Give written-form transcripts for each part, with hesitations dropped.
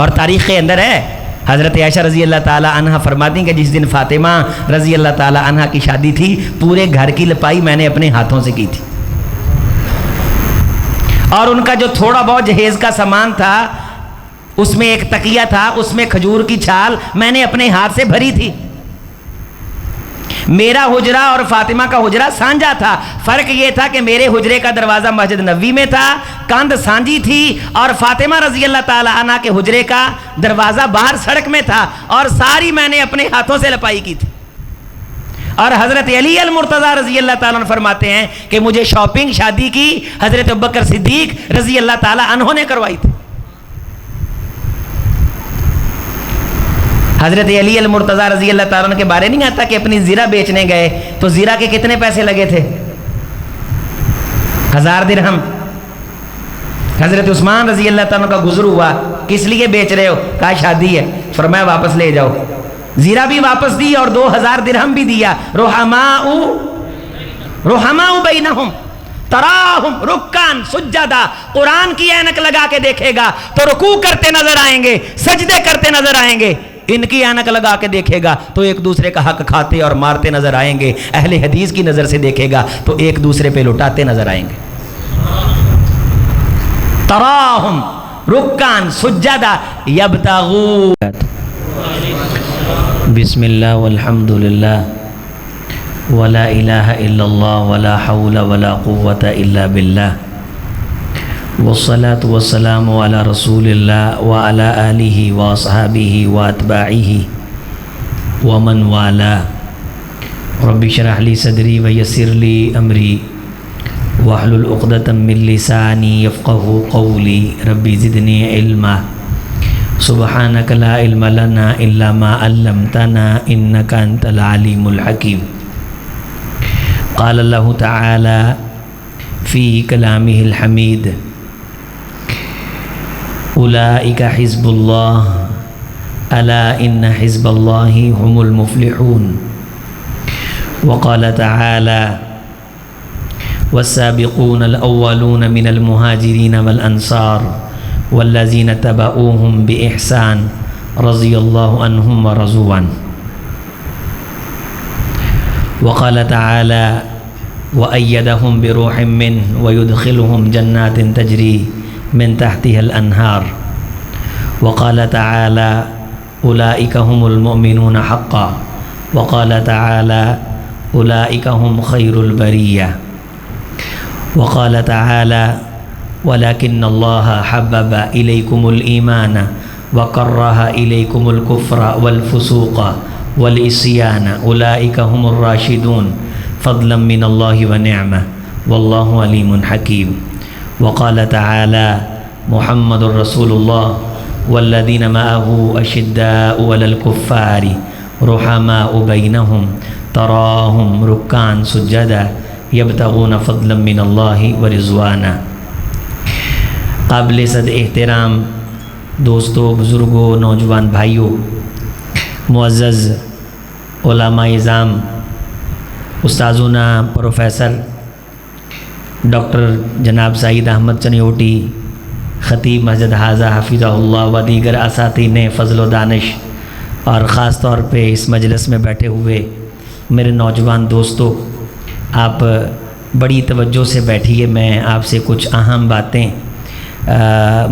اور تاریخ کے اندر ہے، حضرت عائشہ رضی اللہ تعالیٰ عنہ فرماتی ہیں کہ جس دن فاطمہ رضی اللہ تعالیٰ عنہ کی شادی تھی، پورے گھر کی لپائی میں نے اپنے ہاتھوں سے کی تھی، اور ان کا جو تھوڑا بہت جہیز کا سامان تھا، اس میں ایک تکیہ تھا، اس میں کھجور کی چھال میں نے اپنے ہاتھ سے بھری تھی۔ میرا حجرہ اور فاطمہ کا حجرہ سانجا تھا، فرق یہ تھا کہ میرے حجرے کا دروازہ مسجد نبوی میں تھا، کاندھ سانجی تھی، اور فاطمہ رضی اللہ تعالیٰ عنہ کے حجرے کا دروازہ باہر سڑک میں تھا، اور ساری میں نے اپنے ہاتھوں سے لپائی کی تھی۔ اور حضرت علی المرتضیٰ رضی اللہ تعالیٰ عنہ فرماتے ہیں کہ مجھے شاپنگ شادی کی حضرت ابوبکر صدیق رضی اللہ تعالیٰ عنہ نے کروائی تھی۔ حضرت علی المرتضیٰ رضی اللہ تعالیٰ عنہ کے بارے نہیں آتا کہ اپنی زیرہ بیچنے گئے تو زیرہ کے کتنے پیسے لگے تھے؟ 1000 درہم۔ حضرت عثمان رضی اللہ تعالیٰ عنہ کا گزر ہوا، کس لیے بیچ رہے ہو؟ کہا شادی ہے، فرمایا واپس لے جاؤ، زیرہ بھی واپس دی اور 2000 درہم بھی دیا۔ رحماء بینہم تراہم رکان سجدہ، قرآن کی اینک لگا کے دیکھے گا تو رکوع کرتے نظر آئیں گے، سجدے کرتے نظر آئیں گے، ان کی اینک لگا کے دیکھے گا تو ایک دوسرے کا حق کھاتے اور مارتے نظر آئیں گے، اہل حدیث کی نظر سے دیکھے گا تو ایک دوسرے پہ لٹاتے نظر آئیں گے۔ تراہم رکان سجدہ یبتغون۔ بسم اللہ والحمد للہ ولا الہ الا اللہ ولا حول ولا قوة الا باللہ والصلاة والسلام علی رسول اللہ وعلی آلہ واصحابہ واتباعہ ومن والاہ۔ رب اشرح لی صدری ویسر لی امری واحلل عقدۃ من لسانی یفقہوا قولی رب زدنی علما سبحانک لا علم لنا الا ما علمتنا انک انت العلیم الحکیم۔ قال اللہ تعالی فی کلامہ الحمید اولئک حزب اللہ الا ان حزب اللہ هم المفلحون۔ وقال تعالی والسابقون الاولون من المہاجرین والانصار والذین اتبعوهم بإحسان رضی اللہ عنہم ورضوا عنہ۔ وقال تعالی وأيدهم بروح منه ويدخلهم جنات تجري من تحتها الأنهار۔ وقال تعالى أولئك هم المؤمنون حقا۔ وقال تعالى أولئك هم خير البرية۔ وقال تعالى ولكن الله حبب إليكم الإيمان وكره إليكم الكفر والفسوق والعصيان أولئك هم الراشدون فضلا من الله ونعمة والله عليم حكيم۔ وقال تعالى محمد رسول الله والذين معه أشداء على الكفار رحماء بينهم تراهم ركعا سجدا يبتغون فضلا من الله ورضوانا۔ قابل صد احترام دوستوں، بزرگوں، نوجوان بھائیوں، معزز علماء اعظام، استاذنا پروفیسر ڈاکٹر جناب سعید احمد چنیوٹی، خطیب مسجد حاضہ حفظہ اللہ و دیگر اساتین فضل و دانش، اور خاص طور پہ اس مجلس میں بیٹھے ہوئے میرے نوجوان دوستوں، آپ بڑی توجہ سے بیٹھیے۔ میں آپ سے کچھ اہم باتیں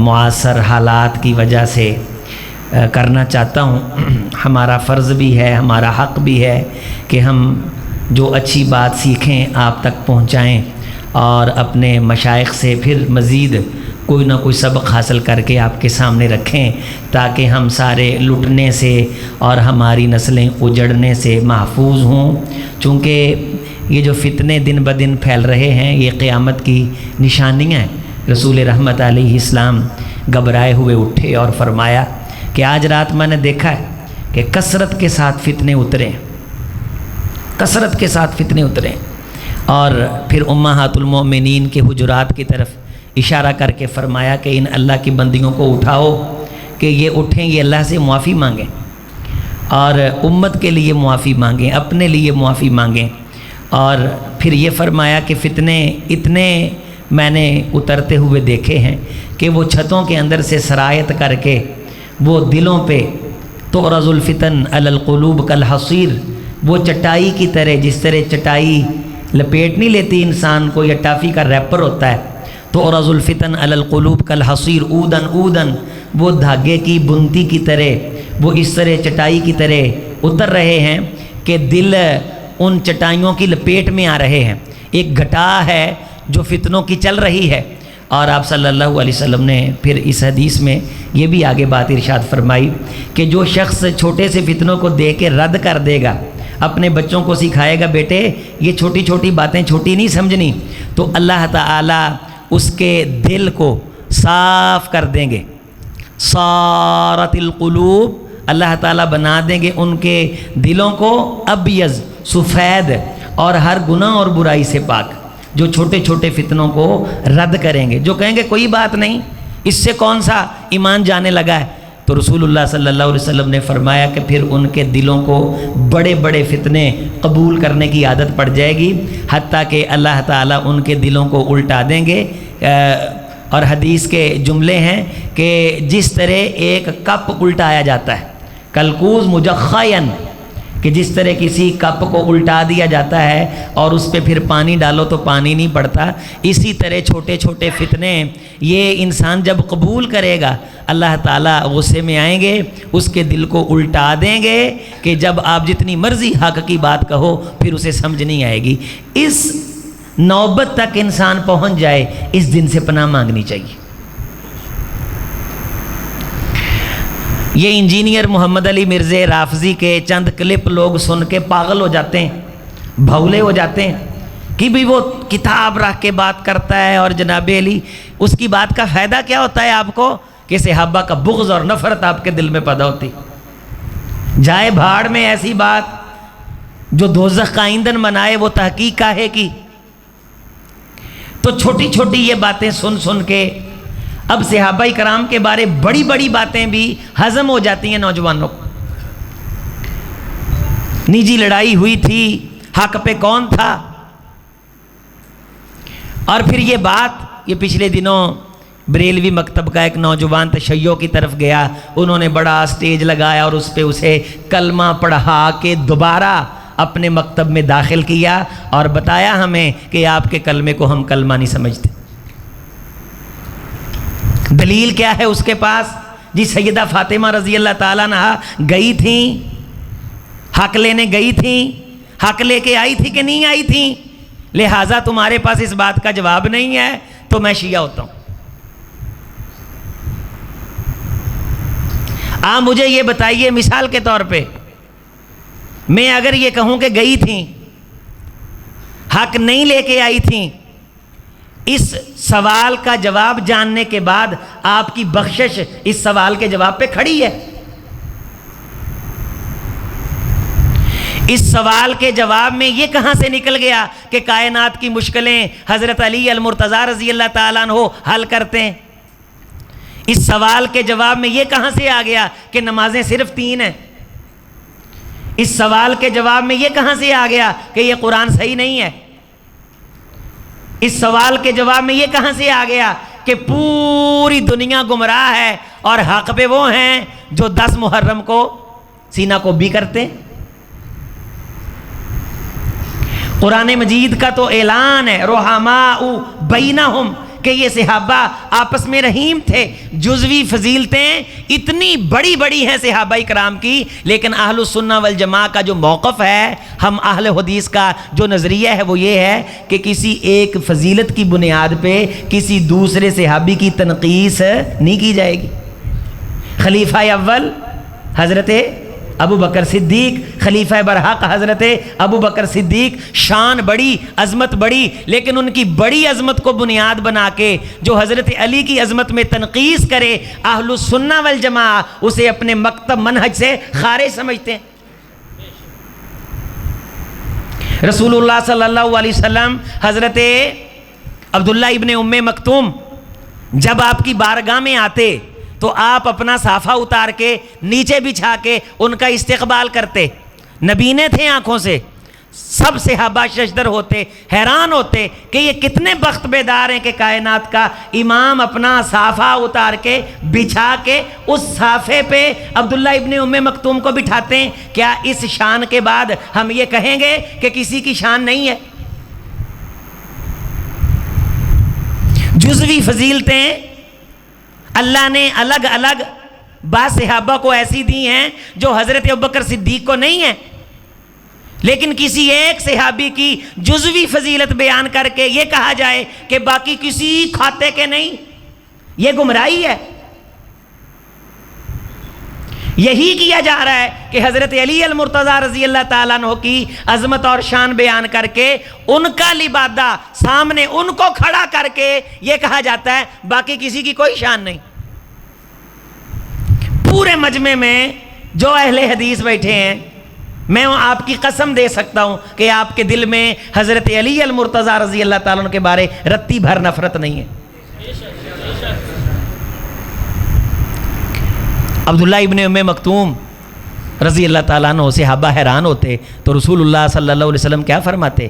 معاصر حالات کی وجہ سے کرنا چاہتا ہوں۔ ہمارا فرض بھی ہے، ہمارا حق بھی ہے کہ ہم جو اچھی بات سیکھیں آپ تک پہنچائیں، اور اپنے مشائخ سے پھر مزید کوئی نہ کوئی سبق حاصل کر کے آپ کے سامنے رکھیں، تاکہ ہم سارے لٹنے سے اور ہماری نسلیں اجڑنے سے محفوظ ہوں۔ چونکہ یہ جو فتنے دن بدن پھیل رہے ہیں یہ قیامت کی نشانیاں ہیں۔ رسول رحمت علیہ السلام گھبرائے ہوئے اٹھے اور فرمایا کہ آج رات میں نے دیکھا ہے کہ کثرت کے ساتھ فتنے اترے، کثرت کے ساتھ فتنے اترے۔ اور پھر امہات المومنین کے حجرات کی طرف اشارہ کر کے فرمایا کہ ان اللہ کی بندیوں کو اٹھاؤ کہ یہ اٹھیں، یہ اللہ سے معافی مانگیں اور امت کے لیے معافی مانگیں، اپنے لیے معافی مانگیں۔ اور پھر یہ فرمایا کہ فتنے اتنے میں نے اترتے ہوئے دیکھے ہیں کہ وہ چھتوں کے اندر سے سرایت کر کے وہ دلوں پہ تعرض الفتن علی القلوب کالحصیر، وہ چٹائی کی طرح، جس طرح چٹائی لپیٹ نہیں لیتی انسان کو، یا ٹافی کا ریپر ہوتا ہے، تعرض الفتن علی القلوب کالحصیر عودن عودن، وہ دھاگے کی بنتی کی طرح وہ اس طرح چٹائی کی طرح اتر رہے ہیں کہ دل ان چٹائیوں کی لپیٹ میں آ رہے ہیں۔ ایک گھٹا ہے جو فتنوں کی چل رہی ہے، اور آپ صلی اللہ علیہ وسلم نے پھر اس حدیث میں یہ بھی آگے بات ارشاد فرمائی کہ جو شخص چھوٹے سے فتنوں کو دے کے رد کر دے گا، اپنے بچوں کو سکھائے گا بیٹے یہ چھوٹی چھوٹی باتیں چھوٹی نہیں سمجھنی، تو اللہ تعالیٰ اس کے دل کو صاف کر دیں گے۔ صارت القلوب، اللہ تعالیٰ بنا دیں گے ان کے دلوں کو ابیض، سفید، اور ہر گناہ اور برائی سے پاک، جو چھوٹے چھوٹے فتنوں کو رد کریں گے، جو کہیں گے کوئی بات نہیں، اس سے کون سا ایمان جانے لگا ہے، تو رسول اللہ صلی اللہ علیہ وسلم نے فرمایا کہ پھر ان کے دلوں کو بڑے بڑے فتنے قبول کرنے کی عادت پڑ جائے گی، حتیٰ کہ اللہ تعالیٰ ان کے دلوں کو الٹا دیں گے۔ اور حدیث کے جملے ہیں کہ جس طرح ایک کپ الٹایا جاتا ہے، کلکوز مجخین، کہ جس طرح کسی کپ کو الٹا دیا جاتا ہے اور اس پہ پھر پانی ڈالو تو پانی نہیں پڑتا، اسی طرح چھوٹے چھوٹے فتنے یہ انسان جب قبول کرے گا اللہ تعالیٰ غصے میں آئیں گے، اس کے دل کو الٹا دیں گے کہ جب آپ جتنی مرضی حق کی بات کہو پھر اسے سمجھ نہیں آئے گی۔ اس نوبت تک انسان پہنچ جائے، اس دن سے پناہ مانگنی چاہیے۔ یہ انجینئر محمد علی مرزا رافضی کے چند کلپ لوگ سن کے پاگل ہو جاتے ہیں، بھولے ہو جاتے ہیں کہ بھی وہ کتاب رکھ کے بات کرتا ہے، اور جناب علی اس کی بات کا فائدہ کیا ہوتا ہے آپ کو کہ صحابہ کا بغض اور نفرت آپ کے دل میں پیدا ہوتی۔ جائے بھاڑ میں ایسی بات، جو دوزخ کا ایندھن بنائے وہ تحقیق کاہے کی۔ تو چھوٹی چھوٹی یہ باتیں سن سن کے اب صحابہ کرام کے بارے بڑی بڑی باتیں بھی ہضم ہو جاتی ہیں نوجوانوں کو۔ نجی لڑائی ہوئی تھی، حق پہ کون تھا، اور پھر یہ بات، یہ پچھلے دنوں بریلوی مکتب کا ایک نوجوان تشیع کی طرف گیا، انہوں نے بڑا سٹیج لگایا اور اس پہ اسے کلمہ پڑھا کے دوبارہ اپنے مکتب میں داخل کیا اور بتایا ہمیں کہ آپ کے کلمے کو ہم کلمہ نہیں سمجھتے۔ دلیل کیا ہے اس کے پاس؟ جی سیدہ فاطمہ رضی اللہ تعالیٰ عنہا گئی تھیں، حق لینے گئی تھیں، حق لے کے آئی تھی کہ نہیں آئی تھیں، لہٰذا تمہارے پاس اس بات کا جواب نہیں ہے تو میں شیعہ ہوتا ہوں۔ آپ مجھے یہ بتائیے مثال کے طور پہ، میں اگر یہ کہوں کہ گئی تھیں، حق نہیں لے کے آئی تھیں، اس سوال کا جواب جاننے کے بعد آپ کی بخشش اس سوال کے جواب پہ کھڑی ہے۔ اس سوال کے جواب میں یہ کہاں سے نکل گیا کہ کائنات کی مشکلیں حضرت علی المرتضیٰ رضی اللہ تعالیٰ عنہ حل کرتے ہیں؟ اس سوال کے جواب میں یہ کہاں سے آ گیا کہ نمازیں صرف 3 ہیں؟ اس سوال کے جواب میں یہ کہاں سے آ گیا کہ یہ قرآن صحیح نہیں ہے؟ اس سوال کے جواب میں یہ کہاں سے آ گیا کہ پوری دنیا گمراہ ہے اور حق پہ وہ ہیں جو 10 محرم کو سینہ کو بھی کرتے؟ قرآن مجید کا تو اعلان ہے رحماء بینہم، کہ یہ صحابہ آپس میں رحیم تھے۔ جزوی فضیلتیں اتنی بڑی بڑی ہیں صحابہ کرام کی، لیکن اہل السنہ والجماع کا جو موقف ہے، ہم اہل حدیث کا جو نظریہ ہے وہ یہ ہے کہ کسی ایک فضیلت کی بنیاد پہ کسی دوسرے صحابی کی تنقیص نہیں کی جائے گی۔ خلیفہ اول حضرت ابو بکر صدیق، خلیفہ برحق حضرت ابو بکر صدیق، شان بڑی، عظمت بڑی، لیکن ان کی بڑی عظمت کو بنیاد بنا کے جو حضرت علی کی عظمت میں تنقیص کرے، اہل السنہ والجماع اسے اپنے مکتب منہج سے خارج سمجھتے ہیں۔ رسول اللہ صلی اللہ علیہ وسلم حضرت عبداللہ ابن ام مکتوم جب آپ کی بارگاہ میں آتے تو آپ اپنا صافہ اتار کے نیچے بچھا کے ان کا استقبال کرتے، نبینے تھے آنکھوں سے، سب صحابہ ششدر ہوتے، حیران ہوتے کہ یہ کتنے بخت بیدار ہیں کہ کائنات کا امام اپنا صافہ اتار کے بچھا کے اس صافے پہ عبداللہ ابن ام مکتوم کو بٹھاتے ہیں. کیا اس شان کے بعد ہم یہ کہیں گے کہ کسی کی شان نہیں ہے؟ جزوی فضیلتیں اللہ نے الگ الگ بعض صحابہ کو ایسی دی ہیں جو حضرت ابوبکر صدیق کو نہیں ہیں، لیکن کسی ایک صحابی کی جزوی فضیلت بیان کر کے یہ کہا جائے کہ باقی کسی کھاتے کے نہیں، یہ گمراہی ہے. یہی کیا جا رہا ہے کہ حضرت علی المرتضیٰ رضی اللہ تعالیٰ عنہ کی عظمت اور شان بیان کر کے ان کا لبادہ سامنے ان کو کھڑا کر کے یہ کہا جاتا ہے باقی کسی کی کوئی شان نہیں. پورے مجمع میں جو اہل حدیث بیٹھے ہیں، میں آپ کی قسم دے سکتا ہوں کہ آپ کے دل میں حضرت علی المرتضیٰ رضی اللہ تعالیٰ عنہ کے بارے رتی بھر نفرت نہیں ہے. عبداللہ ابن ام مکتوم رضی اللہ تعالیٰ عنہ صحابہ حیران ہوتے تو رسول اللہ صلی اللہ علیہ وسلم کیا فرماتے؟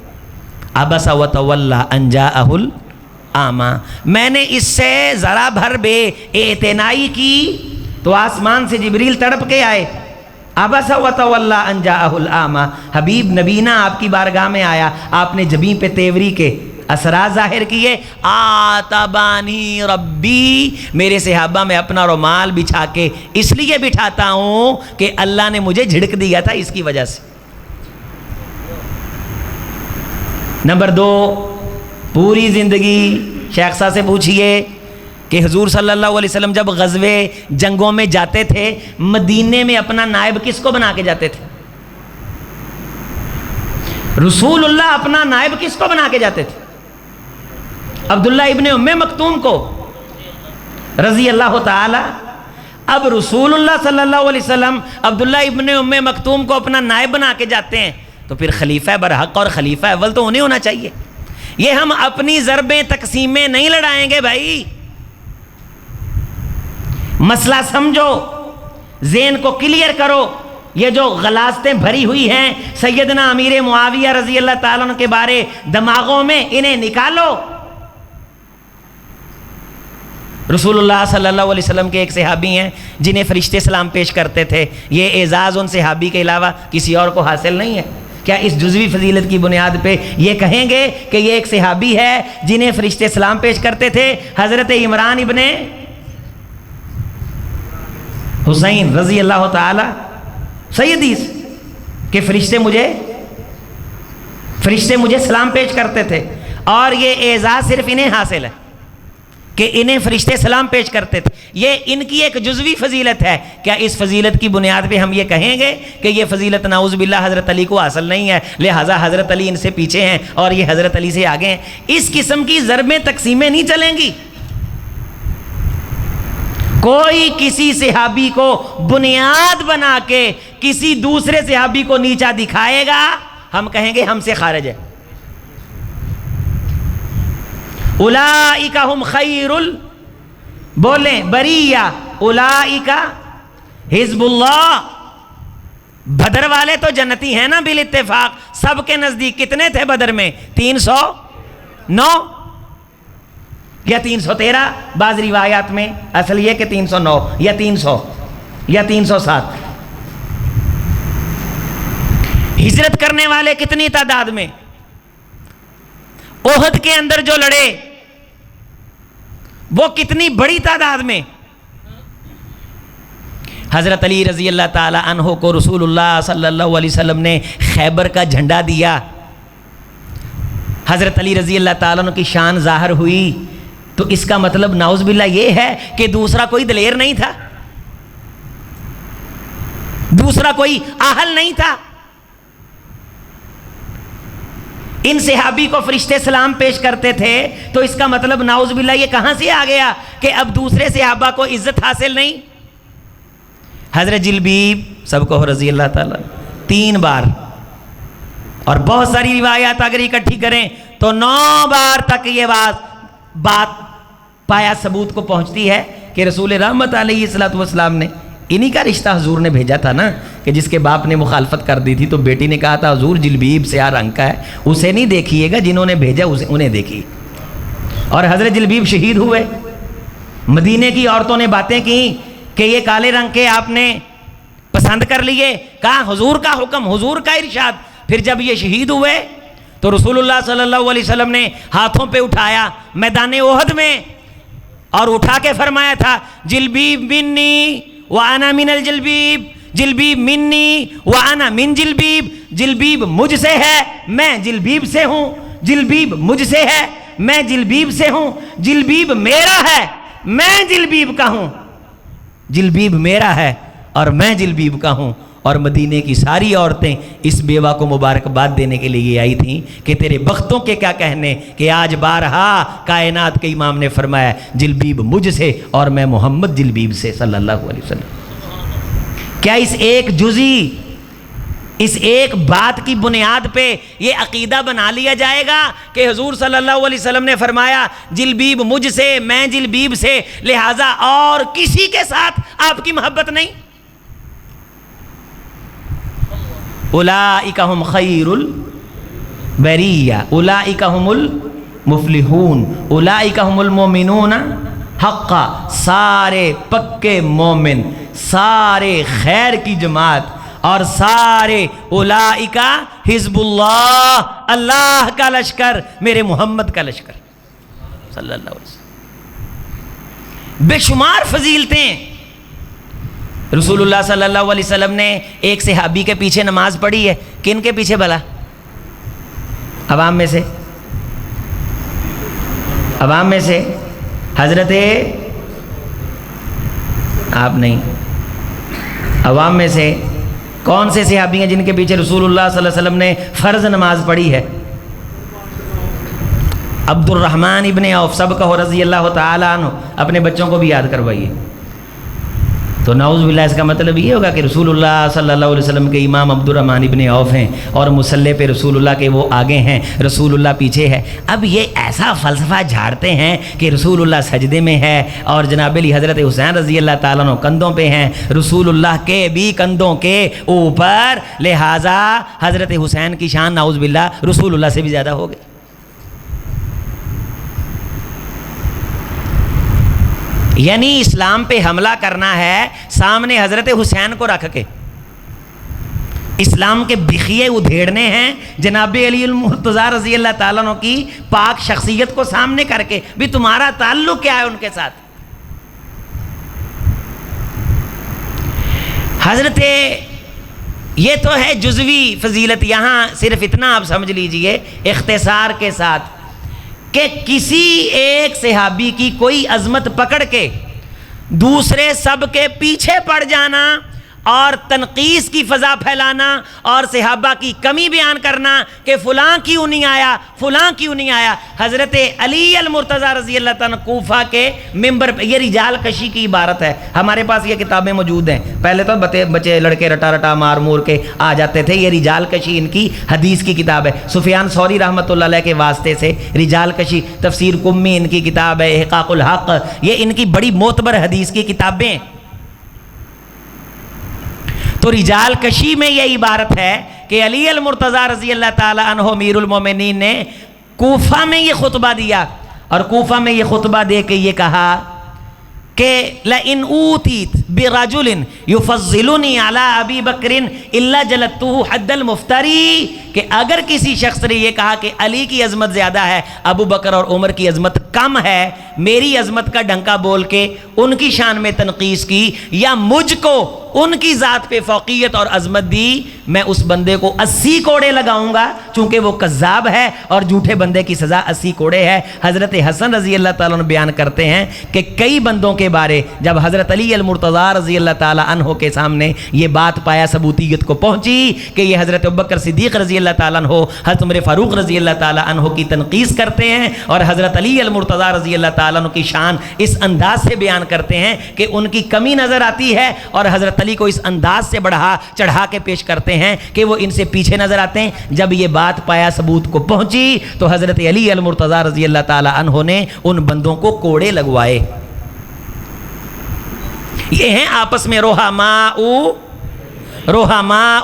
عبس وتولی ان جاءہ الاعمی. میں نے اس سے ذرا بھر بے اعتنائی کی تو آسمان سے جبریل تڑپ کے آئے. عبس وتولی ان جاءہ الاعمی، حبیب نبینا آپ کی بارگاہ میں آیا، آپ نے جبین پہ تیوری کے اثرات ظاہر کیے. آتبانی ربی، میرے صحابہ میں اپنا رومال بچھا کے اس لیے بٹھاتا ہوں کہ اللہ نے مجھے جھڑک دیا تھا اس کی وجہ سے. نمبر 2، پوری زندگی شیخ صاحب سے پوچھئے کہ حضور صلی اللہ علیہ وسلم جب غزوے جنگوں میں جاتے تھے مدینے میں اپنا نائب کس کو بنا کے جاتے تھے؟ رسول اللہ اپنا نائب کس کو بنا کے جاتے تھے؟ عبداللہ ابن ام مکتوم کو رضی اللہ تعالی. اب رسول اللہ صلی اللہ علیہ وسلم عبداللہ ابن ام مکتوم کو اپنا نائب بنا کے جاتے ہیں تو پھر خلیفہ برحق اور خلیفہ اول تو انہیں ہونا چاہیے. یہ ہم اپنی ضربیں تقسیمیں نہیں لڑائیں گے بھائی. مسئلہ سمجھو، ذہن کو کلیئر کرو. یہ جو غلاستیں بھری ہوئی ہیں سیدنا امیر معاویہ رضی اللہ تعالیٰ عنہ کے بارے دماغوں میں، انہیں نکالو. رسول اللہ صلی اللہ علیہ وسلم کے ایک صحابی ہیں جنہیں فرشتے سلام پیش کرتے تھے. یہ اعزاز ان صحابی کے علاوہ کسی اور کو حاصل نہیں ہے. کیا اس جزوی فضیلت کی بنیاد پہ یہ کہیں گے کہ یہ ایک صحابی ہے جنہیں فرشتے سلام پیش کرتے تھے؟ حضرت عمران ابن حسین رضی اللہ تعالی سیدیس کہ فرشتے مجھے سلام پیش کرتے تھے، اور یہ اعزاز صرف انہیں حاصل ہے کہ انہیں فرشتے سلام پیش کرتے تھے. یہ ان کی ایک جزوی فضیلت ہے. کیا اس فضیلت کی بنیاد پہ ہم یہ کہیں گے کہ یہ فضیلت نعوذ باللہ حضرت علی کو حاصل نہیں ہے، لہٰذا حضرت علی ان سے پیچھے ہیں اور یہ حضرت علی سے آگے ہیں؟ اس قسم کی ضربیں تقسیمیں نہیں چلیں گی. کوئی کسی صحابی کو بنیاد بنا کے کسی دوسرے صحابی کو نیچا دکھائے گا، ہم کہیں گے ہم سے خارج ہے. اولئک ہم خیر بولیں بریہ، اولئک حزب اللہ. بدر والے تو جنتی ہیں نا بالاتفاق سب کے نزدیک. کتنے تھے بدر میں؟ 309 یا 313، بعض روایات میں اصل یہ کہ 309 یا 300 یا 307. ہجرت کرنے والے کتنی تعداد میں؟ احد کے اندر جو لڑے وہ کتنی بڑی تعداد میں؟ حضرت علی رضی اللہ تعالی عنہ کو رسول اللہ صلی اللہ علیہ وسلم نے خیبر کا جھنڈا دیا. حضرت علی رضی اللہ تعالیٰ عنہ کی شان ظاہر ہوئی تو اس کا مطلب نعوذ باللہ یہ ہے کہ دوسرا کوئی دلیر نہیں تھا، دوسرا کوئی اہل نہیں تھا. ان صحابی کو فرشتے سلام پیش کرتے تھے تو اس کا مطلب نعوذ باللہ یہ کہاں سے آ گیا کہ اب دوسرے صحابہ کو عزت حاصل نہیں؟ حضرت جلبیب سب کو رضی اللہ تعالیٰ 3 بار، اور بہت ساری روایات اگر اکٹھی کریں تو 9 بار تک یہ بات پایا ثبوت کو پہنچتی ہے کہ رسول رحمت علیہ الصلوۃ والسلام نے انہی کا رشتہ حضور نے بھیجا تھا نا کہ کہ جس کے باپ نے مخالفت کر دی تھی تو بیٹی نے کہا تھا حضور جلبیب سیاہ رنگ کا ہے، اسے نہیں دیکھیے گا، جنہوں نے بھیجا انہیں دیکھیے۔ اور حضرت جلبیب شہید ہوئے۔ مدینے کی عورتوں نے باتیں کی کہ یہ کالے رنگ کے آپ نے پسند کر لیے، کہا حضور کا حکم، حضور کا ارشاد۔ پھر جب یہ شہید ہوئے تو رسول اللہ صلی اللہ علیہ وسلم نے ہاتھوں پہ اٹھایا میدان احد میں، اور اٹھا کے فرمایا تھا جلبیب منی وانا من الجلبیب، جلبیب منی وانا من جلبیب، جلبیب مجھ سے ہے میں جلبیب سے ہوں، جلبیب مجھ سے ہے میں جلبیب سے ہوں، جلبیب میرا ہے میں جلبیب کا ہوں، جلبیب میرا ہے اور میں جلبیب کا ہوں۔ اور مدینے کی ساری عورتیں اس بیوہ کو مبارکباد دینے کے لیے آئی تھیں کہ تیرے بختوں کے کیا کہنے کہ آج بارہا کائنات کے امام نے فرمایا جلبیب مجھ سے اور میں محمد جلبیب سے صلی اللہ علیہ وسلم۔ کیا اس ایک جزئی، اس ایک بات کی بنیاد پہ یہ عقیدہ بنا لیا جائے گا کہ حضور صلی اللہ علیہ وسلم نے فرمایا جلبیب مجھ سے میں جلبیب سے، لہٰذا اور کسی کے ساتھ آپ کی محبت نہیں؟ اولئک ہم خیر البریہ، اولئک ہم المفلحون، اولئک ہم المؤمنون حقا، سارے پکے مومن، سارے خیر کی جماعت، اور سارے اولئک حزب اللہ، اللہ کا لشکر، میرے محمد کا لشکر صلی اللہ علیہ وسلم۔ بے شمار فضیلتیں رسول اللہ صلی اللہ علیہ وسلم نے ایک صحابی کے پیچھے نماز پڑھی ہے۔ کن کے پیچھے بھلا؟ عوام میں سے، عوام میں سے حضرت آپ نہیں، عوام میں سے کون سے صحابی ہیں جن کے پیچھے رسول اللہ صلی اللہ علیہ وسلم نے فرض نماز پڑھی ہے؟ عبد الرحمن ابن عوف، سب کہو رضی اللہ تعالیٰ عنہ، اپنے بچوں کو بھی یاد کروائیے۔ تو نعوذ باللہ اس کا مطلب یہ ہوگا کہ رسول اللہ صلی اللہ علیہ وسلم کے امام عبد الرحمن ابن عوف ہیں اور مصلی پہ رسول اللہ کے وہ آگے ہیں، رسول اللہ پیچھے ہے۔ اب یہ ایسا فلسفہ جھاڑتے ہیں کہ رسول اللہ سجدے میں ہے اور جناب علی حضرت حسین رضی اللہ تعالیٰ عنہ کندھوں پہ ہیں، رسول اللہ کے بھی کندھوں کے اوپر، لہٰذا حضرت حسین کی شان نعوذ باللہ رسول اللہ سے بھی زیادہ ہو گئی۔ یعنی اسلام پہ حملہ کرنا ہے سامنے حضرت حسین کو رکھ کے، اسلام کے بخیے ادھیڑنے ہیں جناب علی المرتضیٰ رضی اللہ تعالیٰ عنہ کی پاک شخصیت کو سامنے کر کے، بھی تمہارا تعلق کیا ہے ان کے ساتھ؟ حضرت یہ تو ہے جزوی فضیلت، یہاں صرف اتنا آپ سمجھ لیجئے اختصار کے ساتھ کہ کسی ایک صحابی کی کوئی عظمت پکڑ کے دوسرے سب کے پیچھے پڑ جانا اور تنقیص کی فضا پھیلانا اور صحابہ کی کمی بیان کرنا کہ فلاں کیوں نہیں آیا، فلاں کیوں نہیں آیا۔ حضرت علی المرتضیٰ رضی اللہ تعالیٰ کوفہ کے ممبر پہ، یہ رجال کشی کی عبارت ہے، ہمارے پاس یہ کتابیں موجود ہیں، پہلے تو بچے لڑکے رٹا رٹا مار مور کے آ جاتے تھے، یہ رجال کشی ان کی حدیث کی کتاب ہے، سفیان ثوری رحمۃ اللہ علیہ کے واسطے سے رجال کشی، تفسیر قمی ان کی کتاب ہے، احقاق الحق، یہ ان کی بڑی معتبر حدیث کی کتابیں۔ تو رجال کشی میں یہ عبارت ہے کہ علی المرتضیٰ رضی اللہ تعالی عنہ امیر المومنین نے کوفہ میں یہ خطبہ دیا، اور کوفہ میں یہ خطبہ دے کے یہ کہا کہ لَإِنْ أُوتِيتْ بِرَجُلٍ يُفَضِّلُنِي عَلَىٰ أَبِي بَكْرٍ إِلَّا جَلَدْتُهُ حَدَّ الْمُفْتَرِي، کہ اگر کسی شخص نے یہ کہا کہ علی کی عظمت زیادہ ہے، ابو بکر اور عمر کی عظمت کم ہے، میری عظمت کا ڈنکا بول کے ان کی شان میں تنقیص کی یا مجھ کو ان کی ذات پہ فوقیت اور عظمت دی، میں اس بندے کو 80 کوڑے لگاؤں گا، چونکہ وہ کذاب ہے اور جھوٹے بندے کی سزا 80 کوڑے ہے۔ حضرت حسن رضی اللہ تعالیٰ عنہ بیان کرتے ہیں کہ کئی بندوں کے بارے جب حضرت علی المرتضیٰ رضی اللہ تعالیٰ عنہ کے سامنے یہ بات پایا ثبوتیت کو پہنچی کہ یہ حضرت ابوبکر صدیق رضی اللہ تعالیٰ عنہ، حضرت عمر فاروق رضی اللہ تعالیٰ عنہ کی تنقیص کرتے ہیں، اور حضرت علی المرتضیٰ رضی اللہ تعالیٰ عنہ کی شان اس انداز سے بیان کرتے ہیں کہ ان کی کمی نظر آتی ہے، اور حضرت علی کو اس انداز سے بڑھا چڑھا کے پیش کرتے ہیں کہ وہ ان سے پیچھے نظر آتے ہیں۔ جب یہ بات پایا ثبوت کو پہنچی تو حضرت علی المرتضیٰ رضی اللہ تعالی عنہ نے ان بندوں کو کوڑے لگوائے۔ یہ ہیں آپس میں رحماء روحماء۔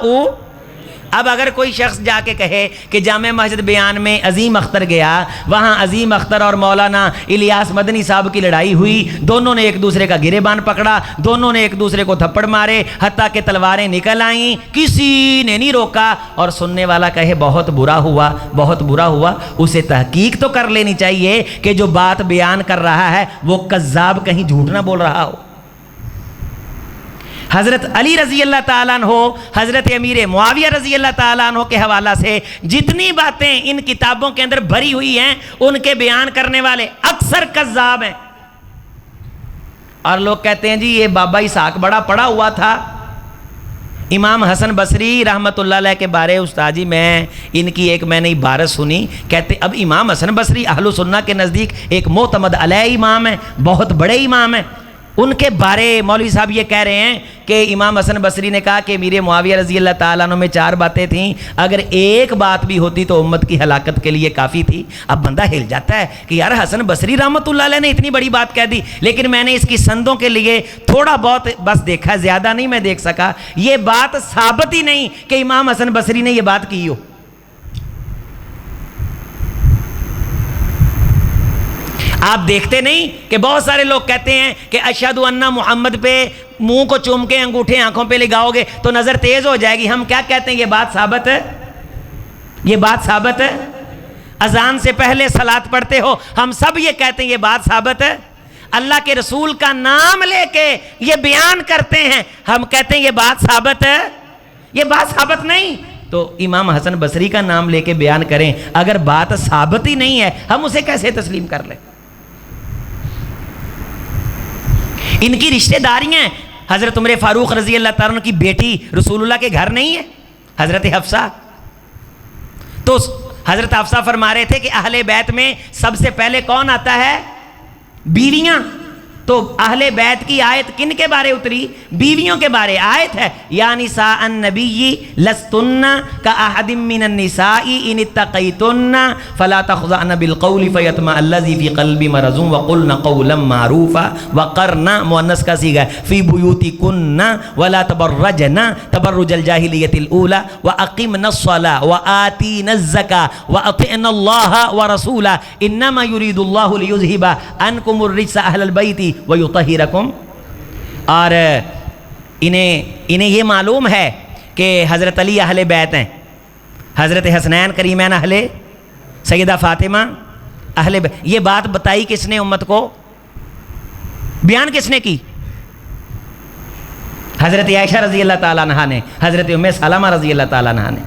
اب اگر کوئی شخص جا کے کہے کہ جامع مسجد بیان میں عظیم اختر گیا، وہاں عظیم اختر اور مولانا الیاس مدنی صاحب کی لڑائی ہوئی، دونوں نے ایک دوسرے کا گریبان پکڑا، دونوں نے ایک دوسرے کو تھپڑ مارے، حتیٰ کہ تلواریں نکل آئیں، کسی نے نہیں روکا، اور سننے والا کہے بہت برا ہوا، بہت برا ہوا، اسے تحقیق تو کر لینی چاہیے کہ جو بات بیان کر رہا ہے وہ کذاب کہیں جھوٹ نہ بول رہا ہو۔ حضرت علی رضی اللہ تعالیٰ عنہ، حضرت امیر معاویہ رضی اللہ تعالیٰ عنہ کے حوالہ سے جتنی باتیں ان کتابوں کے اندر بھری ہوئی ہیں، ان کے بیان کرنے والے اکثر کذاب ہیں۔ اور لوگ کہتے ہیں جی یہ بابا اسحاق بڑا پڑھا ہوا تھا۔ امام حسن بصری رحمۃ اللہ علیہ کے بارے استاد جی میں ان کی ایک میں نے عبارت سنی، کہتے اب امام حسن بصری اہل سنہ کے نزدیک ایک معتمد علیہ امام ہیں، بہت بڑے امام ہیں۔ ان کے بارے مولوی صاحب یہ کہہ رہے ہیں کہ امام حسن بصری نے کہا کہ امیر معاویہ رضی اللہ تعالیٰ عنہ میں 4 باتیں تھیں، اگر ایک بات بھی ہوتی تو امت کی ہلاکت کے لیے کافی تھی۔ اب بندہ ہل جاتا ہے کہ یار حسن بصری رحمۃ اللہ علیہ نے اتنی بڑی بات کہہ دی، لیکن میں نے اس کی سندوں کے لیے تھوڑا بہت بس دیکھا، زیادہ نہیں میں دیکھ سکا، یہ بات ثابت ہی نہیں کہ امام حسن بصری نے یہ بات کی ہو۔ آپ دیکھتے نہیں کہ بہت سارے لوگ کہتے ہیں کہ اشہد ان محمد پہ منہ کو چوم کے انگوٹھے آنکھوں پہ لگاؤ گے تو نظر تیز ہو جائے گی۔ ہم کیا کہتے ہیں یہ بات ثابت ہے، یہ بات ثابت ہے۔ اذان سے پہلے صلاۃ پڑھتے ہو، ہم سب یہ کہتے ہیں یہ بات ثابت ہے۔ اللہ کے رسول کا نام لے کے یہ بیان کرتے ہیں، ہم کہتے ہیں یہ بات ثابت ہے، یہ بات ثابت نہیں۔ تو امام حسن بصری کا نام لے کے بیان کریں، اگر بات ثابت ہی نہیں ہے ہم اسے کیسے تسلیم کر لیں؟ ان کی رشتہ داریاں ہیں، حضرت عمر فاروق رضی اللہ تعالیٰ عنہ کی بیٹی رسول اللہ کے گھر نہیں ہے حضرت حفصہ، تو حضرت حفصہ فرما رہے تھے کہ اہل بیت میں سب سے پہلے کون آتا ہے؟ بیویاں۔ تو اہل بیت کی آیت کن کے بارے اتری؟ بیویوں کے بارے آیت ہے، یا نساء النبی لستن کاحد من النساء ان اتقیتن فلا تخضعن بالقول فیطمع الذی فی قلبی مرض وقلن قولا معروفا وقرن مؤنث کا صیغہ ہے فی بیوتکن ولا تبرجن تبرج الجاہلیۃ الاولی واقمن الصلاۃ وآتین الزکاۃ واطعن اللہ ورسولہ انما یرید اللہ لیذھب عنکم الرجس اہل البیت وَيُطَهِّرَكُمْ۔ اور انہیں یہ معلوم ہے کہ حضرت علی اہل بیت ہیں، حضرت حسنین کریمین اہل، سیدہ فاطمہ اہل بیت۔ یہ بات بتائی کس نے امت کو؟ بیان کس نے کی؟ حضرت عائشہ رضی اللہ تعالیٰ عنہ نے، حضرت ام سلمہ رضی اللہ تعالیٰ عنہ نے۔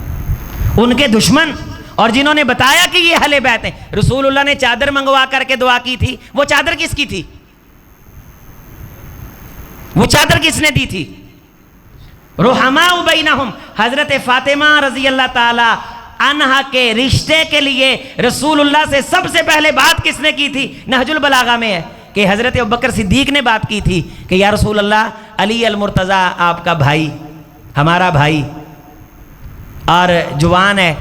ان کے دشمن اور جنہوں نے بتایا کہ یہ اہل بیت ہیں، رسول اللہ نے چادر منگوا کر کے دعا کی تھی، وہ چادر کس کی تھی؟ وہ چادر کس نے دی تھی؟ رحماء بینہم، حضرت فاطمہ رضی اللہ تعالی عنہا کے رشتے کے لیے رسول اللہ سے سب سے پہلے بات کس نے کی تھی؟ نہج البلاغہ میں ہے کہ حضرت ابوبکر صدیق نے بات کی تھی کہ یا رسول اللہ، علی المرتضیٰ آپ کا بھائی، ہمارا بھائی اور جوان ہے،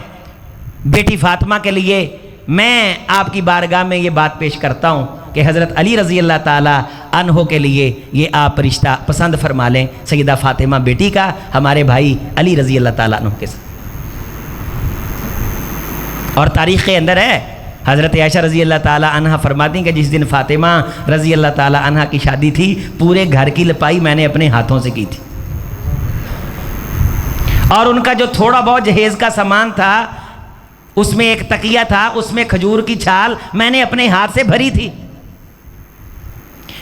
بیٹی فاطمہ کے لیے میں آپ کی بارگاہ میں یہ بات پیش کرتا ہوں کہ حضرت علی رضی اللہ تعالی عنہ کے لیے یہ آپ رشتہ پسند فرما لیں، سیدہ فاطمہ بیٹی کا ہمارے بھائی علی رضی اللہ تعالیٰ عنہ کے ساتھ۔ اور تاریخ کے اندر ہے، حضرت عائشہ رضی اللہ تعالیٰ عنہ فرماتی ہیں کہ جس دن فاطمہ رضی اللہ تعالیٰ عنہ کی شادی تھی، پورے گھر کی لپائی میں نے اپنے ہاتھوں سے کی تھی، اور ان کا جو تھوڑا بہت جہیز کا سامان تھا، اس میں ایک تکیہ تھا، اس میں کھجور کی چھال میں نے اپنے ہاتھ سے بھری تھی۔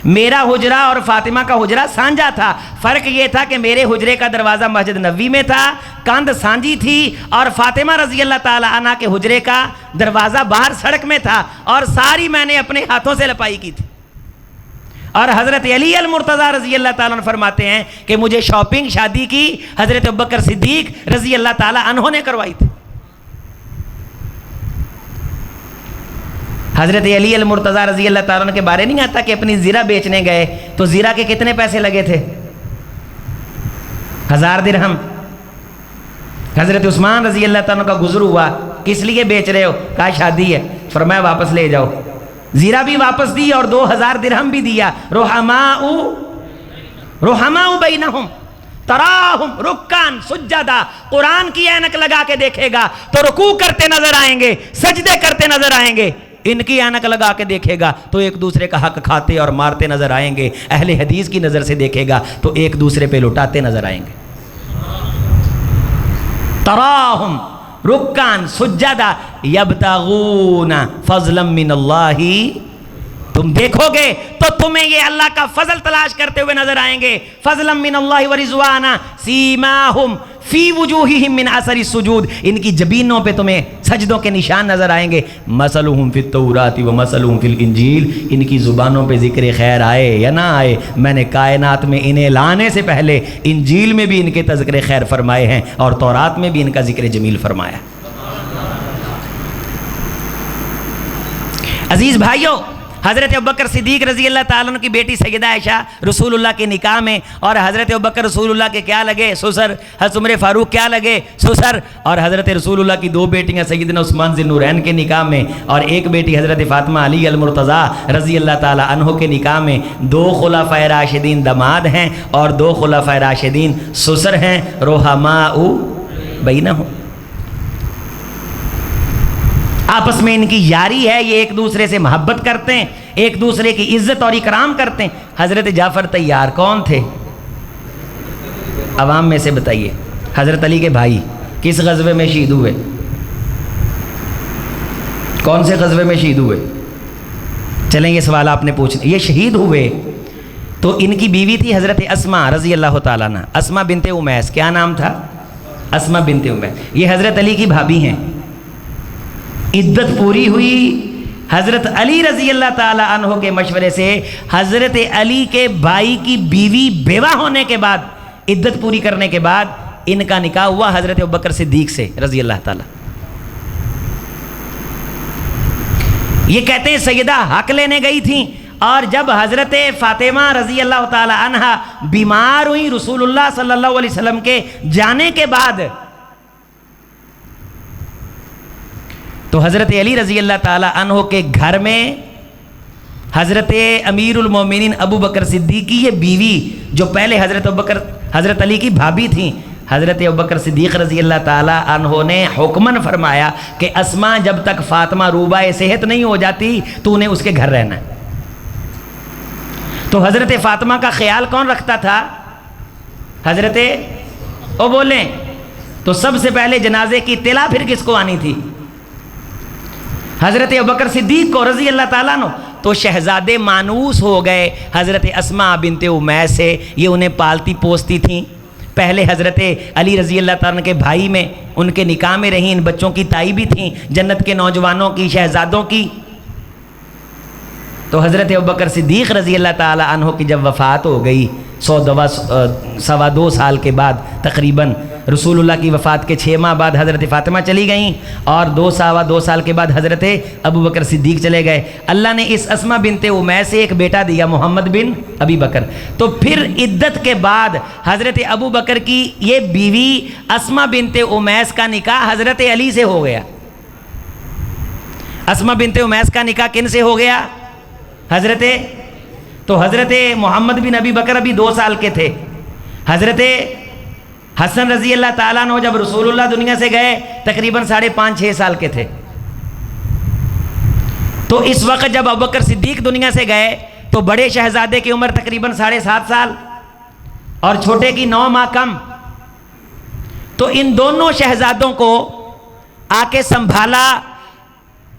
میرا حجرہ اور فاطمہ کا حجرہ سانجا تھا، فرق یہ تھا کہ میرے حجرے کا دروازہ مسجد نبوی میں تھا، کاندھ سانجی تھی، اور فاطمہ رضی اللہ تعالی عنہ کے حجرے کا دروازہ باہر سڑک میں تھا، اور ساری میں نے اپنے ہاتھوں سے لپائی کی تھی۔ اور حضرت علی المرتضیٰ رضی اللہ تعالیٰ عنہ فرماتے ہیں کہ مجھے شاپنگ شادی کی حضرت ابوبکر صدیق رضی اللہ تعالیٰ عنہ نے کروائی تھی۔ حضرت علی المرتضیٰ رضی اللہ تعالیٰ عنہ کے بارے نہیں آتا کہ اپنی زیرہ بیچنے گئے تو زیرہ کے کتنے پیسے لگے تھے؟ 1000 درہم۔ حضرت عثمان رضی اللہ تعالیٰ عنہ کا گزر ہوا، کس لیے بیچ رہے ہو؟ کہا شادی ہے، فرمایا واپس لے جاؤ، زیرہ بھی واپس دی اور 2000 درہم بھی دیا۔ رحماء بینہم، تراہم رکان سجدہ، قرآن کی اینک لگا کے دیکھے گا تو رکوع کرتے نظر آئیں گے، سجدے کرتے نظر آئیں گے. ان کی اینک لگا کے دیکھے گا تو ایک دوسرے کا حق کھاتے اور مارتے نظر آئیں گے. اہل حدیث کی نظر سے دیکھے گا تو ایک دوسرے پہ لٹاتے نظر آئیں گے. تراہم رکان سجدہ یبتغون فضلا من اللہ، تم دیکھو گے تو تمہیں یہ اللہ کا فضل تلاش کرتے ہوئے نظر آئیں گے. فضلا من اللہ ورضوانا سیماہم فی وجوہہم من اثر السجود، ان کی جبینوں پہ تمہیں سجدوں کے نشان نظر آئیں گے. مثلہم فی التوراۃ ومثلہم فی الانجیل، ان کی زبانوں پہ ذکر خیر آئے یا نہ آئے، میں نے کائنات میں انہیں لانے سے پہلے انجیل میں بھی ان کے تذکر خیر فرمائے ہیں اور تورات میں بھی ان کا ذکر جمیل فرمایا. عزیز بھائیوں، حضرت ابوبکر صدیق رضی اللہ تعالیٰ عنہ کی بیٹی سیدہ عائشہ رسول اللہ کے نکاح میں، اور حضرت ابوبکر رسول اللہ کے کیا لگے؟ سسر. حضرت عمر فاروق کیا لگے؟ سسر. اور حضرت رسول اللہ کی 2 بیٹیاں سیدنا عثمان ذی النورین کے نکاح میں، اور ایک بیٹی حضرت فاطمہ علی المرتضیٰ رضی اللہ تعالیٰ عنہ کے نکاح میں. 2 خلفائے راشدین داماد ہیں اور 2 خلفائے راشدین سسر ہیں. رحماء بینہم، آپس میں ان کی یاری ہے، یہ ایک دوسرے سے محبت کرتے ہیں، ایک دوسرے کی عزت اور اکرام کرتے ہیں. حضرت جعفر طیار کون تھے؟ عوام میں سے بتائیے. حضرت علی کے بھائی، کس غزوے میں شہید ہوئے؟ کون سے غزوے میں شہید ہوئے؟ چلیں یہ سوال آپ نے پوچھنا. یہ شہید ہوئے تو ان کی بیوی تھی حضرت اسماء رضی اللہ تعالیٰ عنہ، اسماء بنت امیس. کیا نام تھا؟ اسماء بنت امیس. یہ حضرت علی کی بھابھی ہیں. عدت پوری ہوئی، حضرت علی رضی اللہ تعالی عنہ کے مشورے سے حضرت علی کے بھائی کی بیوی بیوہ ہونے کے بعد، عدت پوری کرنے کے بعد ان کا نکاح ہوا حضرت ابوبکر صدیق سے رضی اللہ تعالی. یہ کہتے ہیں سیدہ حق لینے گئی تھیں، اور جب حضرت فاطمہ رضی اللہ تعالی عنہ بیمار ہوئی رسول اللہ صلی اللہ علیہ وسلم کے جانے کے بعد، تو حضرت علی رضی اللہ تعالی عنہ کے گھر میں حضرت امیر المومنین ابو بکر صدیق کی یہ بیوی، جو پہلے حضرت علی کی بھابھی تھیں، حضرت ابو بکر صدیق رضی اللہ تعالی عنہ نے حکماً فرمایا کہ اسماء جب تک فاطمہ روبہ صحت نہیں ہو جاتی تو نے اس کے گھر رہنا ہے. تو حضرت فاطمہ کا خیال کون رکھتا تھا؟ حضرت او بولیں تو سب سے پہلے جنازے کی اطلاع پھر کس کو آنی تھی؟ حضرت ابوبکر صدیق کو رضی اللہ تعالیٰ عنہ. تو شہزادے مانوس ہو گئے حضرت اسماء بنت امیس سے، یہ انہیں پالتی پوستی تھیں. پہلے حضرت علی رضی اللہ تعالیٰ عنہ کے بھائی میں ان کے نکاح میں رہیں، ان بچوں کی تائی بھی تھیں، جنت کے نوجوانوں کی، شہزادوں کی. تو حضرت ابوبکر صدیق رضی اللہ تعالیٰ عنہ کی جب وفات ہو گئی 2 سال کے بعد تقریباً، رسول اللہ کی وفات کے 6 ماہ بعد حضرت فاطمہ چلی گئیں، اور 2 سال کے بعد حضرت ابوبکر صدیق چلے گئے. اللہ نے اس اسماء بنت امیس سے ایک بیٹا دیا، محمد بن ابی بکر. تو پھر عدت کے بعد حضرت ابو بکر کی یہ بیوی اسماء بنت امیس کا نکاح حضرت علی سے ہو گیا. اسماء بنت امیس کا نکاح کن سے ہو گیا؟ تو حضرت محمد بن ابی بکر ابھی 2 سال کے تھے. حضرت حسن رضی اللہ تعالیٰ عنہ جب رسول اللہ دنیا سے گئے تقریباً 5.5-6 سال کے تھے. تو اس وقت جب ابوبکر صدیق دنیا سے گئے تو بڑے شہزادے کی عمر تقریباً 7.5 سال اور چھوٹے کی 9 ماہ کم. تو ان دونوں شہزادوں کو آ کے سنبھالا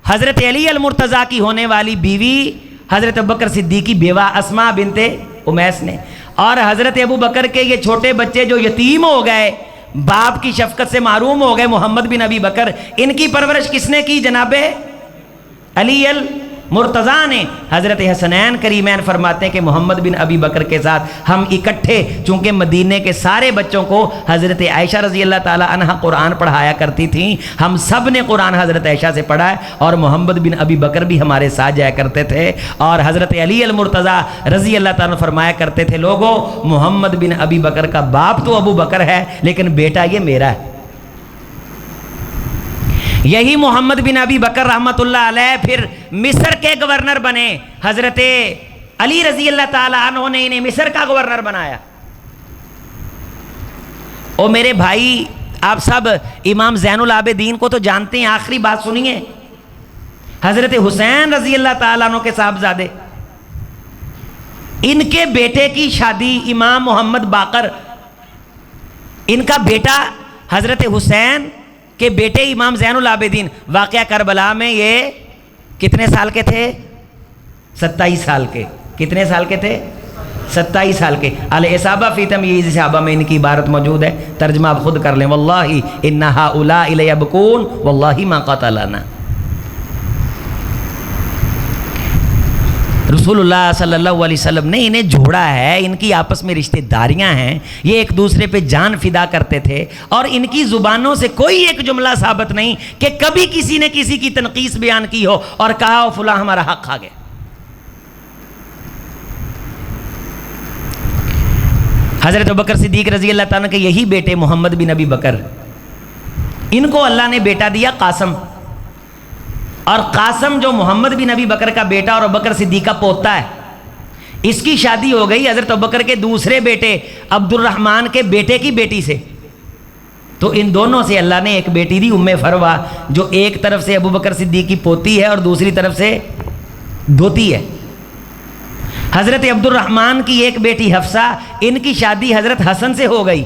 حضرت علی المرتضیٰ کی ہونے والی بیوی حضرت ابوبکر صدیق کی بیوہ اسماء بنت امیس نے. اور حضرت ابو بکر کے یہ چھوٹے بچے جو یتیم ہو گئے، باپ کی شفقت سے محروم ہو گئے، محمد بن ابی بکر، ان کی پرورش کس نے کی؟ جناب علی المرتضیٰ نے. حضرت حسنین کریمین فرماتے ہیں کہ محمد بن ابی بکر کے ساتھ ہم اکٹھے، چونکہ مدینے کے سارے بچوں کو حضرت عائشہ رضی اللہ تعالی عنہ قرآن پڑھایا کرتی تھیں، ہم سب نے قرآن حضرت عائشہ سے پڑھا ہے، اور محمد بن ابی بکر بھی ہمارے ساتھ جایا کرتے تھے. اور حضرت علی المرتضیٰ رضی اللہ تعالیٰ عنہ فرمایا کرتے تھے، لوگوں محمد بن ابی بکر کا باپ تو ابو بکر ہے لیکن بیٹا یہ میرا ہے. یہی محمد بن ابی بکر رحمۃ اللہ علیہ پھر مصر کے گورنر بنے. حضرت علی رضی اللہ تعالی عنہ نے انہیں مصر کا گورنر بنایا. او میرے بھائی آپ سب امام زین العابدین کو تو جانتے ہیں، آخری بات سنیے، حضرت حسین رضی اللہ تعالیٰ عنہ کے صاحبزادے، ان کے بیٹے کی شادی امام محمد باقر، ان کا بیٹا حضرت حسین کے بیٹے امام زین العابدین، واقعہ کربلا میں یہ کتنے سال کے تھے؟ 27 سال کے۔ کتنے سال کے تھے؟ 27 سال کے۔ الاصابہ فی تمییز صحابہ میں ان کی عبارت موجود ہے، ترجمہ آپ خود کر لیں، واللہ ان ہؤلاء لیبکون واللہ ما قتلنا۔ رسول اللہ صلی اللہ علیہ وسلم نے انہیں جوڑا ہے، ان کی آپس میں رشتہ داریاں ہیں، یہ ایک دوسرے پہ جان فدا کرتے تھے، اور ان کی زبانوں سے کوئی ایک جملہ ثابت نہیں کہ کبھی کسی نے کسی کی تنقیص بیان کی ہو اور کہا ہو فلاں ہمارا حق کھا گیا۔ حضرت ابوبکر صدیق رضی اللہ تعالیٰ کے یہی بیٹے محمد بن ابی بکر، ان کو اللہ نے بیٹا دیا قاسم، اور قاسم جو محمد بن ابی بکر کا بیٹا اور ابوبکر صدیق کا پوتا ہے، اس کی شادی ہو گئی حضرت ابوبکر کے دوسرے بیٹے عبد الرحمن کے بیٹے کی بیٹی سے۔ تو ان دونوں سے اللہ نے ایک بیٹی دی ام فروا، جو ایک طرف سے ابوبکر صدیق کی پوتی ہے اور دوسری طرف سے دھوتی ہے۔ حضرت عبد الرحمن کی ایک بیٹی حفصہ، ان کی شادی حضرت حسن سے ہو گئی،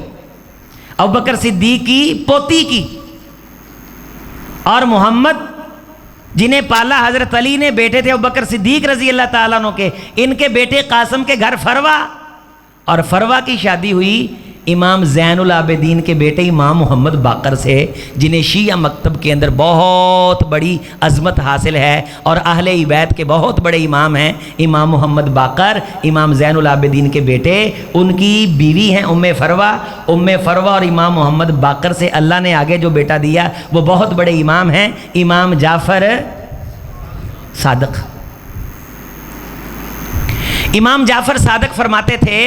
ابوبکر صدیق کی پوتی کی۔ اور محمد جنہیں پالا حضرت علی نے، بیٹے تھے ابوبکر صدیق رضی اللہ تعالیٰ عنہ کے، ان کے بیٹے قاسم کے گھر فروا، اور فروا کی شادی ہوئی امام زین العابدین کے بیٹے امام محمد باقر سے، جنہیں شیعہ مکتب کے اندر بہت بڑی عظمت حاصل ہے، اور اہل بیت کے بہت بڑے امام ہیں امام محمد باقر، امام زین العابدین کے بیٹے۔ ان کی بیوی ہیں ام فروا اور امام محمد باقر سے اللہ نے آگے جو بیٹا دیا وہ بہت بڑے امام ہیں، امام جعفر صادق۔ امام جعفر صادق فرماتے تھے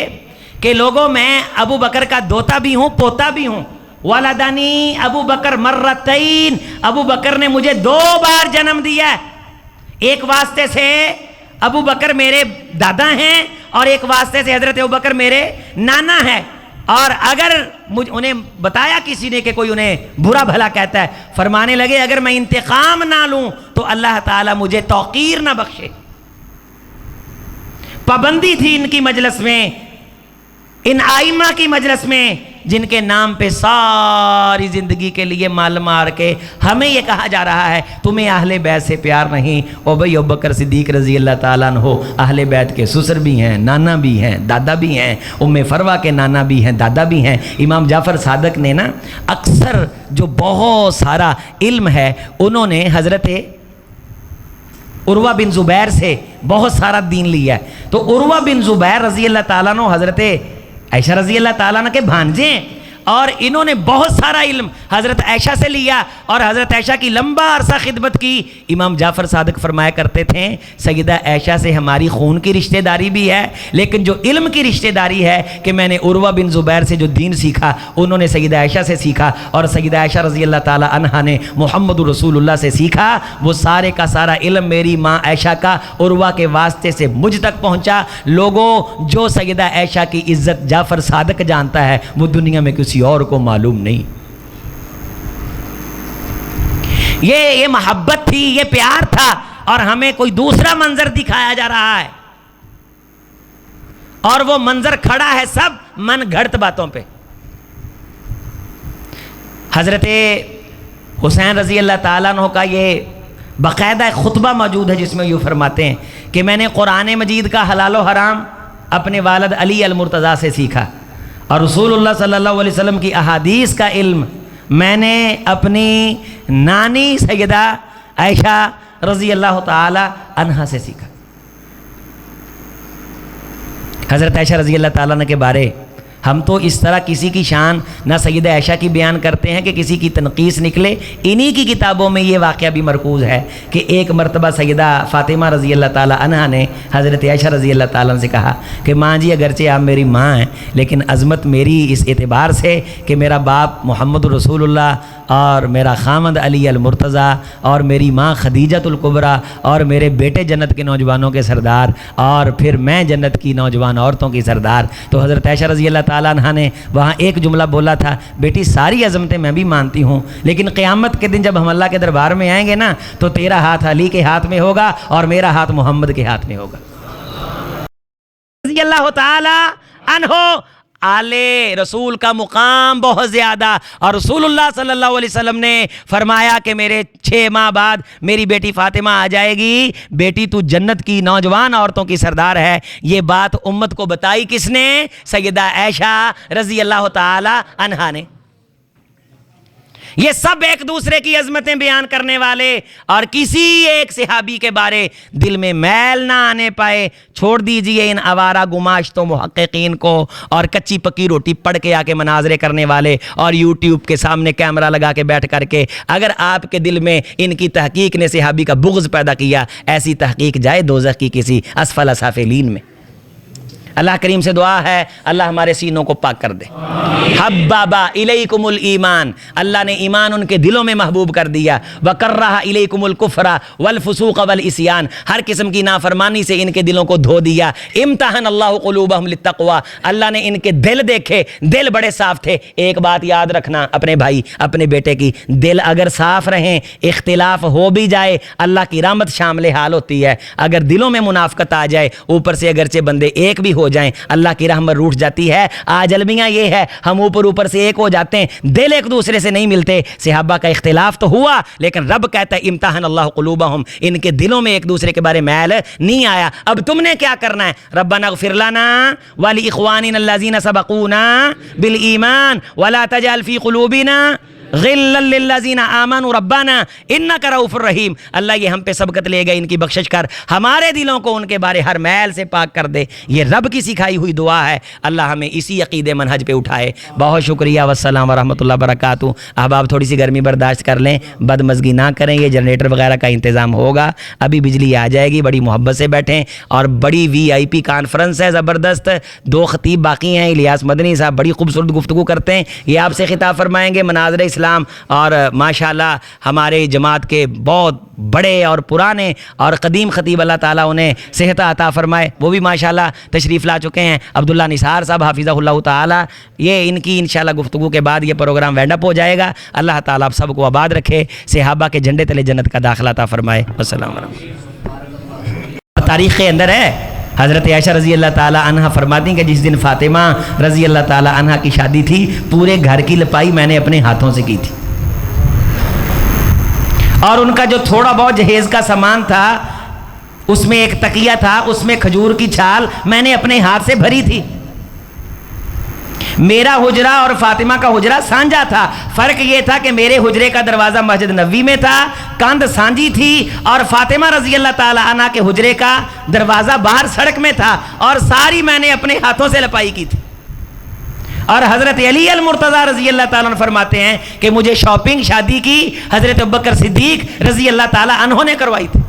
کہ لوگوں میں ابو بکر کا دوتا بھی ہوں، پوتا بھی ہوں۔ ولدنی ابو بکر مرتین، ابو بکر نے مجھے 2 بار جنم دیا ہے، ایک واسطے سے ابو بکر میرے دادا ہیں اور ایک واسطے سے حضرت ابو بکر میرے نانا ہے۔ اور اگر انہیں بتایا کسی نے کہ کوئی انہیں برا بھلا کہتا ہے، فرمانے لگے اگر میں انتقام نہ لوں تو اللہ تعالیٰ مجھے توقیر نہ بخشے۔ پابندی تھی ان کی مجلس میں، ان آئمہ کی مجلس میں، جن کے نام پہ ساری زندگی کے لیے مال مار کے ہمیں یہ کہا جا رہا ہے تمہیں اہل بیت سے پیار نہیں۔ او بھئی ابوبکر صدیق رضی اللہ تعالیٰ عنہ اہل بیت کے سسر بھی ہیں، نانا بھی ہیں، دادا بھی ہیں، ام فروا کے نانا بھی ہیں، دادا بھی ہیں۔ امام جعفر صادق نے نا اکثر جو بہت سارا علم ہے، انہوں نے حضرت عروہ بن زبیر سے بہت سارا دین لیا ہے۔ تو عروہ بن زبیر رضی اللہ تعالیٰ عنہ حضرت عائشہ رضی اللہ تعالیٰ عنہ کے بھانجے ہیں، اور انہوں نے بہت سارا علم حضرت عائشہ سے لیا اور حضرت عائشہ کی لمبا عرصہ خدمت کی۔ امام جعفر صادق فرمایا کرتے تھے سیدہ عائشہ سے ہماری خون کی رشتہ داری بھی ہے، لیکن جو علم کی رشتہ داری ہے کہ میں نے عروہ بن زبیر سے جو دین سیکھا انہوں نے سیدہ عائشہ سے سیکھا، اور سیدہ عائشہ رضی اللہ تعالیٰ عنہا نے محمد رسول اللہ سے سیکھا۔ وہ سارے کا سارا علم میری ماں عائشہ کا عروہ کے واسطے سے مجھ تک پہنچا۔ لوگوں جو سیدہ عائشہ کی عزت جعفر صادق جانتا ہے وہ دنیا میں کسی اور کو معلوم نہیں۔ یہ محبت تھی، یہ پیار تھا، اور ہمیں کوئی دوسرا منظر دکھایا جا رہا ہے، اور وہ منظر کھڑا ہے سب من گھڑت باتوں پہ۔ حضرت حسین رضی اللہ تعالیٰ عنہ کا یہ باقاعدہ خطبہ موجود ہے جس میں یہ فرماتے ہیں کہ میں نے قرآن مجید کا حلال و حرام اپنے والد علی المرتضیٰ سے سیکھا، اور رسول اللہ صلی اللہ علیہ وسلم کی احادیث کا علم میں نے اپنی نانی سیدہ عائشہ رضی اللہ تعالی عنہا سے سیکھا۔ حضرت عائشہ رضی اللہ تعالیٰ عنہ کے بارے ہم تو اس طرح کسی کی شان نہ سیدہ عائشہ کی بیان کرتے ہیں کہ کسی کی تنقیص نکلے۔ انہی کی کتابوں میں یہ واقعہ بھی مرکوز ہے کہ ایک مرتبہ سیدہ فاطمہ رضی اللہ تعالیٰ عنہا نے حضرت عائشہ رضی اللہ تعالیٰ عنہ سے کہا کہ ماں جی اگرچہ آپ میری ماں ہیں لیکن عظمت میری اس اعتبار سے کہ میرا باپ محمد رسول اللہ اور میرا خامد علی المرتضیٰ اور میری ماں خدیجۃ الکبریٰ اور میرے بیٹے جنت کے نوجوانوں کے سردار اور پھر میں جنت کی نوجوان عورتوں کی سردار۔ تو حضرت عائشہ رضی اللہ تعالیٰ تعالیٰ عنہ نے وہاں ایک جملہ بولا تھا، بیٹی ساری عظمتیں میں بھی مانتی ہوں، لیکن قیامت کے دن جب ہم اللہ کے دربار میں آئیں گے نا تو تیرا ہاتھ علی کے ہاتھ میں ہوگا اور میرا ہاتھ محمد کے ہاتھ میں ہوگا۔ رضی اللہ تعالیٰ عنہ آلے رسول کا مقام بہت زیادہ، اور رسول اللہ صلی اللہ علیہ وسلم نے فرمایا کہ میرے 6 ماہ بعد میری بیٹی فاطمہ آ جائے گی، بیٹی تو جنت کی نوجوان عورتوں کی سردار ہے۔ یہ بات امت کو بتائی کس نے؟ سیدہ عائشہ رضی اللہ تعالی عنہا نے۔ یہ سب ایک دوسرے کی عظمتیں بیان کرنے والے، اور کسی ایک صحابی کے بارے دل میں میل نہ آنے پائے۔ چھوڑ دیجئے ان آوارہ گماشتوں محققین کو اور کچی پکی روٹی پڑھ کے آ کے مناظرے کرنے والے اور یوٹیوب کے سامنے کیمرہ لگا کے بیٹھ کر کے، اگر آپ کے دل میں ان کی تحقیق نے صحابی کا بغض پیدا کیا، ایسی تحقیق جائے دوزخ کی کسی اسفل سافلین میں۔ اللہ کریم سے دعا ہے اللہ ہمارے سینوں کو پاک کر دے۔ حببا الیکم الایمان، اللہ نے ایمان ان کے دلوں میں محبوب کر دیا۔ وکرہ الیکم الکفر والفسوق والعصیان، ہر قسم کی نافرمانی سے ان کے دلوں کو دھو دیا۔ امتحن اللہ قلوبہم للتقوی، اللہ نے ان کے دل دیکھے، دل بڑے صاف تھے۔ ایک بات یاد رکھنا اپنے بھائی اپنے بیٹے کی، دل اگر صاف رہیں، اختلاف ہو بھی جائے، اللہ کی رحمت شامل حال ہوتی ہے۔ اگر دلوں میں منافقت آ جائے، اوپر سے اگرچہ بندے ایک بھی ہو جائیں، اللہ کی رحمت روٹ جاتی ہے۔ آج المیاں یہ ہے ہم اوپر سے ایک ہو جاتے ہیں، دل ایک دوسرے سے نہیں ملتے۔ صحابہ کا اختلاف تو ہوا، لیکن رب کہتا ہے امتحن اللہ قلوبہم، ان کے دلوں میں ایک دوسرے کے بارے میل نہیں آیا۔ اب تم نے کیا کرنا ہے؟ ربنا اغفر لنا ولاخواننا الذین سبقونا بالایمان ولا تجعل فی قلوبنا غلا للذین آمنوا ربنا انک رؤوف الرحیم، اللہ یہ ہم پہ سبقت لے گا، ان کی بخشش کر، ہمارے دلوں کو ان کے بارے ہر میل سے پاک کر دے۔ یہ رب کی سکھائی ہوئی دعا ہے، اللہ ہمیں اسی عقیدے منہج پہ اٹھائے۔ بہت شکریہ، والسلام ورحمۃ اللہ وبرکاتہ۔ احباب تھوڑی سی گرمی برداشت کر لیں، بدمزگی نہ کریں، یہ جنریٹر وغیرہ کا انتظام ہوگا، ابھی بجلی آ جائے گی، بڑی محبت سے بیٹھیں، اور بڑی VIP کانفرنس ہے زبردست، 2 خطیب باقی ہیں، الیاس مدنی صاحب بڑی خوبصورت گفتگو کرتے ہیں، یہ آپ سے خطاب فرمائیں گے مناظر اسلام، اور ماشاءاللہ ہمارے جماعت کے بہت بڑے اور پرانے اور قدیم خطیب، اللہ تعالیٰ انہیں صحت عطا فرمائے، وہ بھی ماشاءاللہ تشریف لا چکے ہیں، عبداللہ نثار صاحب حافظہ اللہ تعالیٰ۔ یہ ان کی انشاءاللہ گفتگو کے بعد یہ پروگرام وینڈ اپ ہو جائے گا۔ اللہ تعالیٰ آپ سب کو آباد رکھے، صحابہ کے جھنڈے تلے جنت کا داخلہ عطا فرمائے۔ السلام علیکم۔ تاریخ کے اندر ہے، حضرت عائشہ رضی اللہ تعالیٰ عنہ فرماتی ہیں کہ جس دن فاطمہ رضی اللہ تعالیٰ عنہ کی شادی تھی، پورے گھر کی لپائی میں نے اپنے ہاتھوں سے کی تھی، اور ان کا جو تھوڑا بہت جہیز کا سامان تھا، اس میں ایک تکیہ تھا، اس میں کھجور کی چھال میں نے اپنے ہاتھ سے بھری تھی۔ میرا حجرہ اور فاطمہ کا حجرہ سانجا تھا، فرق یہ تھا کہ میرے حجرے کا دروازہ مسجد نبوی میں تھا، کاند سانجی تھی، اور فاطمہ رضی اللہ تعالی عنہ کے حجرے کا دروازہ باہر سڑک میں تھا، اور ساری میں نے اپنے ہاتھوں سے لپائی کی تھی۔ اور حضرت علی المرتضیٰ رضی اللہ تعالیٰ عنہ فرماتے ہیں کہ مجھے شاپنگ شادی کی حضرت ابوبکر صدیق رضی اللہ تعالیٰ عنہ نے کروائی تھی۔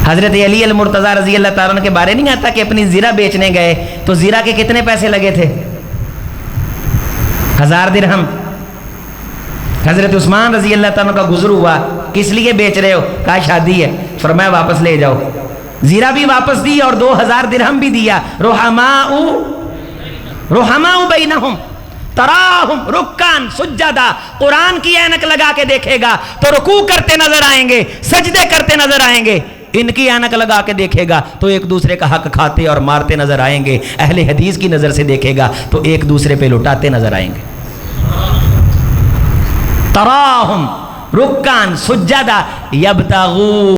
حضرت علی المرتضیٰ رضی اللہ تعالیٰ عنہ کے بارے نہیں آتا کہ اپنی زیرہ بیچنے گئے تو زیرہ کے کتنے پیسے لگے تھے؟ 1000 درہم۔ حضرت عثمان رضی اللہ تعالیٰ عنہ کا گزر ہوا، کس لیے بیچ رہے ہو؟ کہا شادی ہے، فرمایا واپس لے جاؤ، زیرہ بھی واپس دی اور 2000 درہم بھی دیا۔ رحماء بینہم تراہم رکان سجدہ، قرآن کی اینک لگا کے دیکھے گا تو رکوع کرتے نظر آئیں گے، سجدے کرتے نظر آئیں گے، ان کی اینک لگا کے دیکھے گا تو ایک دوسرے کا حق کھاتے اور مارتے نظر آئیں گے، اہل حدیث کی نظر سے دیکھے گا تو ایک دوسرے پہ لٹاتے نظر آئیں گے۔ تراہم رکان سجدہ یبتغون